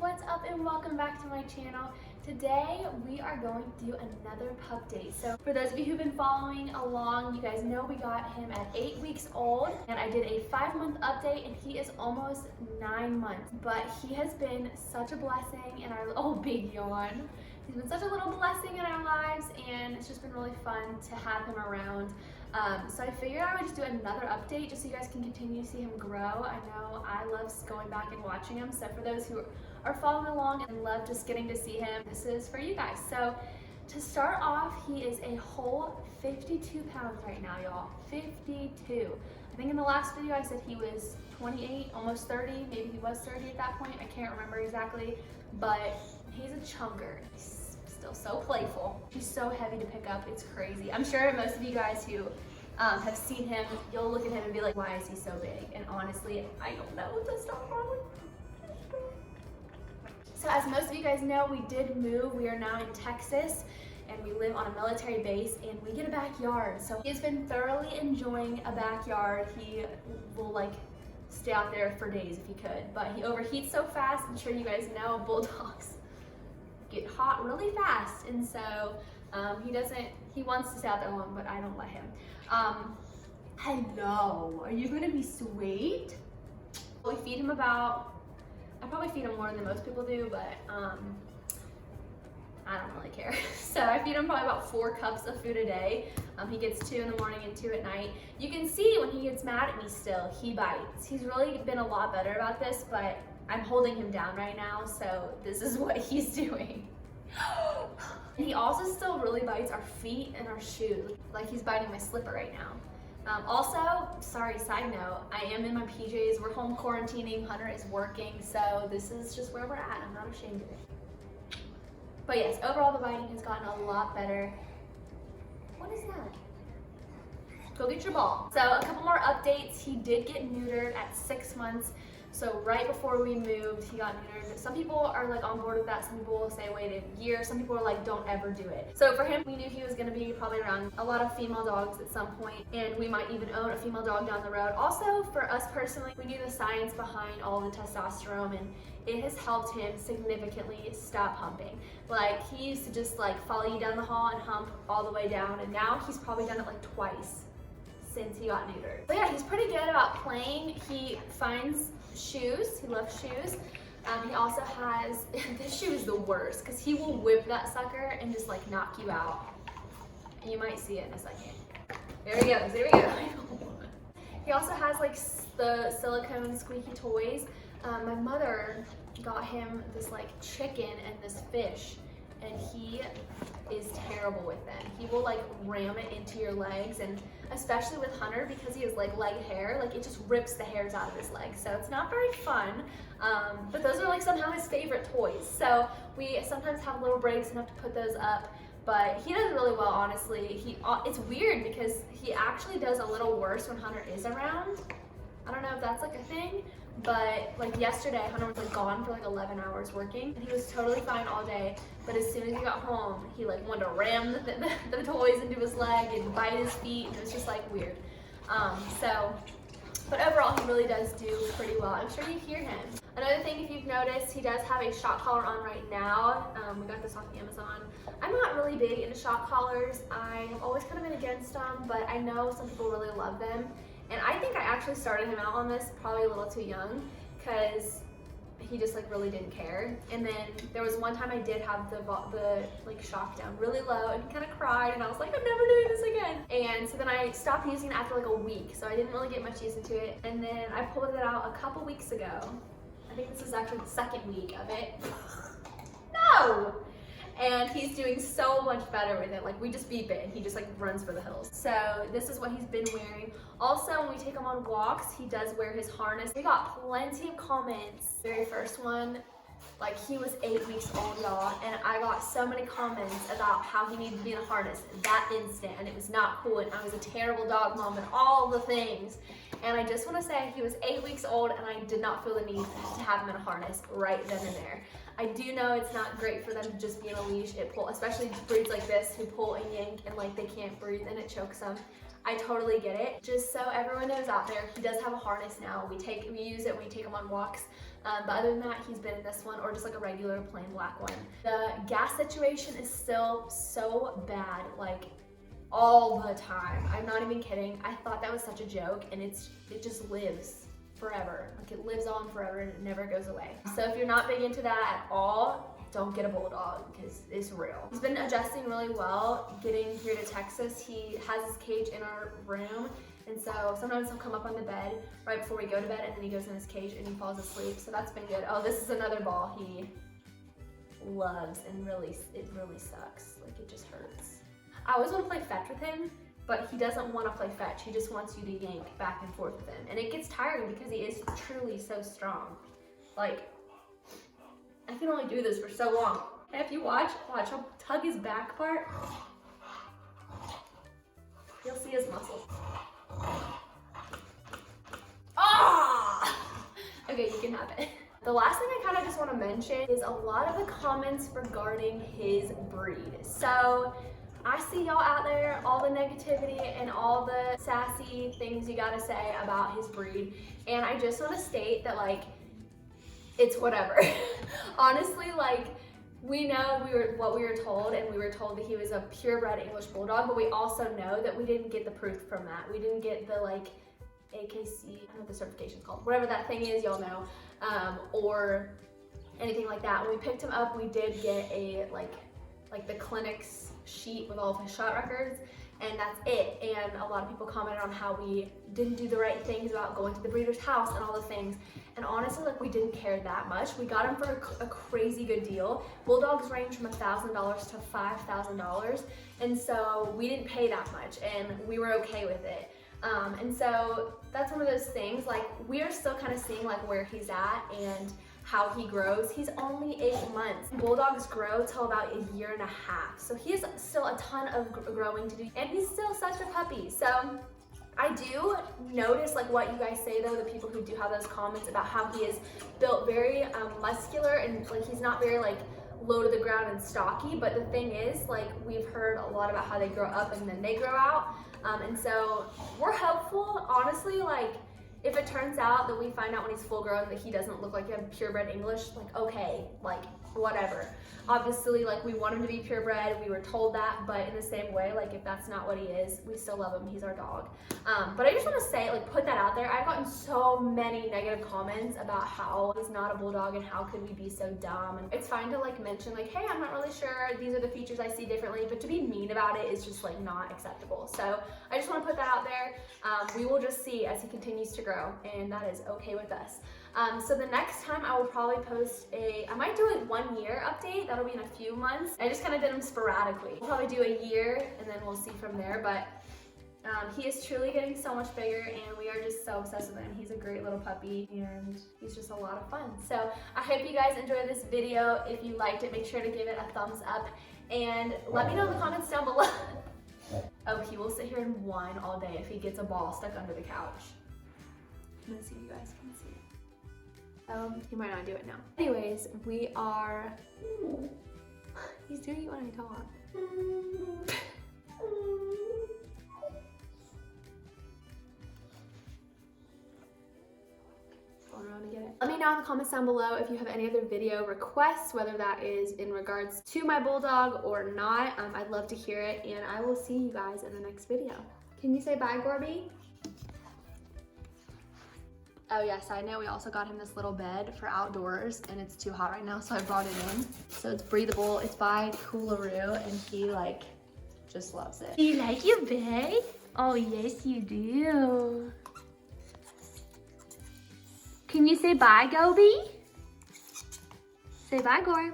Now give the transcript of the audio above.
what's up and welcome back to my channel. Today we are going to do another pup date. So for those of you who've been following along, you guys know we got him at 8 weeks old and I did a 5-month update and he is almost 9 months. But he has been such a blessing in our, oh big yawn. He's been such a little blessing in our lives and it's just been really fun to have him around. So I figured I would just do another update just so you guys can continue to see him grow. I know I love going back and watching him. So for those who are following along and love just getting to see him, this is for you guys. So to start off, he is a whole 52 pounds right now, y'all. 52. I think in the last video I said he was 28, almost 30. Maybe he was 30 at that point. I can't remember exactly, but he's a chunker. He's still so playful. He's so heavy to pick up, it's crazy. I'm sure most of you guys who have seen him, you'll look at him and be like, why is he so big? And honestly, I don't know what to stop on. So as most of you guys know, we did move. We are now in Texas and we live on a military base and we get a backyard. So he's been thoroughly enjoying a backyard. He will like stay out there for days if he could, but he overheats so fast. I'm sure you guys know bulldogs get hot really fast, and so he wants to stay out there long, but I don't let him. Hello, are you gonna be sweet? We feed him I probably feed him more than most people do, but I don't really care. So I feed him probably about 4 cups of food a day. He gets 2 in the morning and 2 at night. You can see when he gets mad at me still, he bites. He's really been a lot better about this, but I'm holding him down right now, so this is what he's doing. He also still really bites our feet and our shoes. Like he's biting my slipper right now. Also, sorry, side note, I am in my PJs. We're home quarantining. Hunter is working, so this is just where we're at. I'm not ashamed of it. But yes, overall the biting has gotten a lot better. What is that? Go get your ball. So a couple more updates. He did get neutered at 6 months. So right before we moved, he got neutered. Some people are like on board with that. Some people will say wait a year. Some people are like, don't ever do it. So for him, we knew he was gonna be probably around a lot of female dogs at some point, and we might even own a female dog down the road. Also, for us personally, we knew the science behind all the testosterone, and it has helped him significantly stop humping. Like he used to just like follow you down the hall and hump all the way down, and now he's probably done it like twice since he got neutered. But yeah, he's pretty good about playing. He finds shoes, he loves shoes. He also has, this shoe is the worst because he will whip that sucker and just like knock you out. And you might see it in a second. There he goes, there we go. He also has like the silicone squeaky toys. My mother got him this like chicken and this fish, and he is terrible with them. He will like ram it into your legs, and especially with Hunter because he has like leg hair, like it just rips the hairs out of his legs. So it's not very fun, but those are like somehow his favorite toys. So we sometimes have little breaks and have to put those up, but he does really well, honestly. It's weird because he actually does a little worse when Hunter is around. I don't know if that's like a thing, but like yesterday, Hunter was like gone for like 11 hours working, and he was totally fine all day. But as soon as he got home, he like wanted to ram the toys into his leg and bite his feet, and it was just like weird. But overall, he really does do pretty well. I'm sure you hear him. Another thing, if you've noticed, he does have a shock collar on right now. We got this off Amazon. I'm not really big into shock collars. I have always kind of been against them, but I know some people really love them. And I think I actually started him out on this probably a little too young because he just like really didn't care. And then there was one time I did have the like shock down really low, and he kind of cried, and I was like, I'm never doing this again. And so then I stopped using it after like a week, so I didn't really get much use into it. And then I pulled it out a couple weeks ago. I think this is actually the 2nd week of it. No! And he's doing so much better with it. Like we just beep it and he just like runs for the hills. So this is what he's been wearing. Also, when we take him on walks, he does wear his harness. We got plenty of comments. Very first one, like he was 8 weeks old, y'all, and I got so many comments about how he needed to be in a harness that instant, and it was not cool, and I was a terrible dog mom and all the things. And I just want to say he was 8 weeks old, and I did not feel the need to have him in a harness right then and there. I do know it's not great for them to just be in a leash. It pull, especially breeds like this who pull and yank and like they can't breathe and it chokes them. I totally get it. Just so everyone knows out there, he does have a harness now. We use it when we take him on walks. But other than that, he's been in this one or just like a regular plain black one. The gas situation is still so bad, like all the time. I'm not even kidding. I thought that was such a joke, and it just lives forever. Like it lives on forever and it never goes away. So if you're not big into that at all, don't get a bulldog because it's real. He's been adjusting really well getting here to Texas. He has his cage in our room, and so sometimes he'll come up on the bed right before we go to bed, and then he goes in his cage and he falls asleep. So that's been good. Oh, this is another ball he loves, and it really sucks. Like it just hurts. I always want to play fetch with him, but he doesn't want to play fetch. He just wants you to yank back and forth with him, and it gets tiring because he is truly so strong. Like, I can only do this for so long. And if you watch, I'll tug his back part. You'll see his muscles. Ah! Okay, you can have it. The last thing I kind of just want to mention is a lot of the comments regarding his breed. So I see y'all out there, all the negativity and all the sassy things you gotta say about his breed. And I just want to state that, like, it's whatever. Honestly, like, we know what we were told, and we were told that he was a purebred English Bulldog, but we also know that we didn't get the proof from that. We didn't get the, like, AKC, I don't know what the certification's called, whatever that thing is, y'all know, or anything like that. When we picked him up, we did get a, like the clinic's sheet with all of his shot records, and that's it. And a lot of people commented on how we didn't do the right things about going to the breeder's house and all the things. And honestly, like, we didn't care that much. We got him for a crazy good deal. Bulldogs range from $1,000 to $5,000. And so we didn't pay that much, and we were okay with it. And so that's one of those things, like, we are still kind of seeing like where he's at and how he grows. He's only 8 months. Bulldogs grow till about a year and a half. So he has still a ton of growing to do, and he's still such a puppy. So I do notice, like, what you guys say though, the people who do have those comments about how he is built very muscular, and like he's not very like low to the ground and stocky. But the thing is, like, we've heard a lot about how they grow up and then they grow out. And so we're hopeful, honestly, like, if it turns out that we find out when he's full grown that he doesn't look like a purebred English, like, okay, like, whatever. Obviously, like, we want him to be purebred, we were told that, but in the same way, like, if that's not what he is, we still love him, he's our dog. But I just want to say, like, put that out there. I've gotten so many negative comments about how he's not a bulldog and how could we be so dumb. And it's fine to, like, mention, like, hey, I'm not really sure, these are the features I see differently, but to be mean about it is just, like, not acceptable. So I just want to put that out there. We will just see as he continues to grow, and that is okay with us. So the next time I will probably post I might do a 1 year update. That'll be in a few months. I just kind of did them sporadically. We'll probably do a year and then we'll see from there. But he is truly getting so much bigger, and we are just so obsessed with him. He's a great little puppy, and he's just a lot of fun. So I hope you guys enjoyed this video. If you liked it, make sure to give it a thumbs up, and let me know in the comments down below. Oh, he will sit here and whine all day if he gets a ball stuck under the couch. Let's see if you guys can see it. He might not do it now. Anyways, we are... He's doing it when I talk. Going around to get it. Let me know in the comments down below if you have any other video requests, whether that is in regards to my bulldog or not. I'd love to hear it, and I will see you guys in the next video. Can you say bye, Gorby? Oh yeah, side note, we also got him this little bed for outdoors, and it's too hot right now, so I brought it in. So it's breathable. It's by Coolaroo, and he, like, just loves it. Do you like your bed? Oh yes, you do. Can you say bye, Goby? Say bye, Gorb.